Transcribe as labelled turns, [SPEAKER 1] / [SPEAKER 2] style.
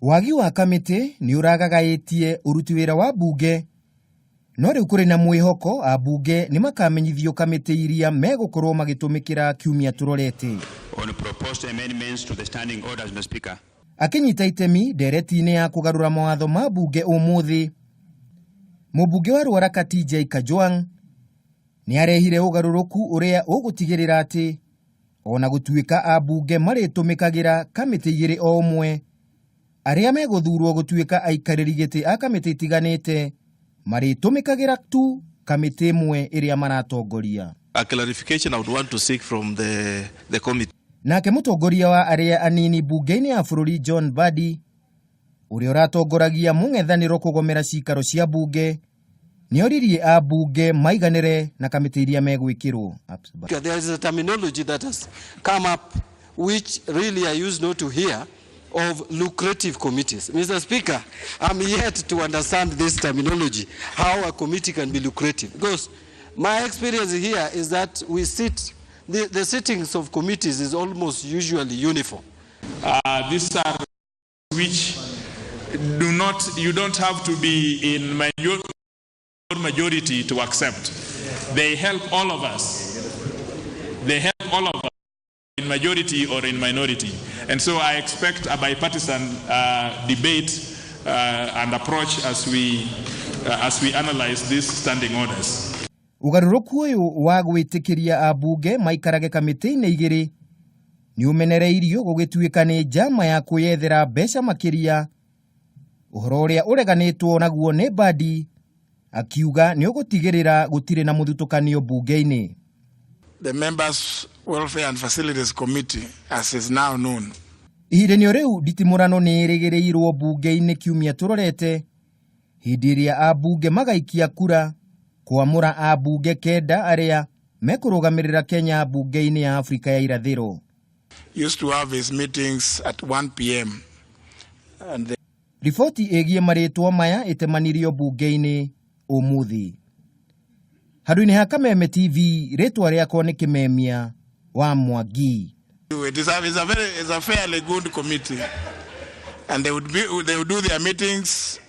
[SPEAKER 1] Wagi wa kamĩtĩ nĩ ũragagaĩtie ũruti wĩra wa mbunge, no rĩu kũrĩ na mwĩhoko ambunge nĩ makamenyithio kamĩtĩ iria megũkorwo magĩtũmĩkĩra kiumia tũrorete.
[SPEAKER 2] On proposed amendments to the standing orders, Mr. Speaker.
[SPEAKER 1] Akĩnyita itemi ndereti-inĩ ya kũgarũra mawatho ma mbunge ũmũthĩ, mũmbunge wa Ruaraka TJ Kajwang' nĩ arehire ũgarũrũku ũrĩa ũgũtigĩrĩra atĩ ona gũtuĩka ambunge marĩtũmĩkagĩra kamĩtĩ igĩrĩ o ũmwe, arĩa megũthurwo gũtuĩka aikarĩri gĩtĩ a kamĩtĩ itiganĩte marĩtũmĩkagĩra tu kamĩtĩ ĩmwe ĩrĩa maratongoria.
[SPEAKER 3] A clarification I would want to seek from the committee.
[SPEAKER 1] Nake mũtongoria wa arĩa anini mbunge-inĩ ya bũrũri John Mbadi, ũrĩa ũratongoragia mũng'ethanĩro kũgomera ciikaro cia mbunge, nĩ oririe ambunge maiganĩre na kamĩtĩ iria megwĩkĩrwo.
[SPEAKER 4] There is a terminology that has come up which really I used not to hear, of lucrative committees. Mr. Speaker, I'm yet to understand this terminology, how a committee can be lucrative. Because my experience here is that we sit, the sittings of committees is almost usually uniform.
[SPEAKER 5] These are which you don't have to be in majority to accept. They help all of us. They help all of us in majority or in minority. And so I expect a bipartisan debate and approach as we analyze these standing orders.
[SPEAKER 1] Ugarũrũku ũyũ wa gwĩtĩkĩria ambunge maikarage kamĩtĩ-inĩ igĩrĩ nĩ ũmenereirio gũgĩtuĩka nĩ njama ya kwĩyethera mbeca makĩria, ũhoro ũrĩa ũreganĩtwo naguo nĩ Mbadi, akiuga nĩ ũgũtigĩrĩra gũtirĩ na mũthutũkanio mbunge-inĩ.
[SPEAKER 6] The Members Welfare and Facilities Committee, as is now known.
[SPEAKER 1] Ihinda-inĩ rĩu nditimũrano nĩ ĩrĩgĩrĩirwo mbunge-inĩ kiumia tũrorete, hĩndĩ ĩrĩa ambunge magaikia kura kwamũra ambunge kenda arĩa mekũrũgamĩrĩra Kenya mbunge-inĩ ya Afrika ya irathĩro.
[SPEAKER 6] Used to have his meetings at 1 p.m.
[SPEAKER 1] Riboti ĩgiĩ marĩtwa maya ĩtemanirio mbunge-inĩ ũmũthĩ. Handũ-inĩ ha Kameme TV, rĩtwa rĩakwa nĩ Kĩmemia wa Mwangi.
[SPEAKER 6] It's a fairly good committee, and they would do their meetings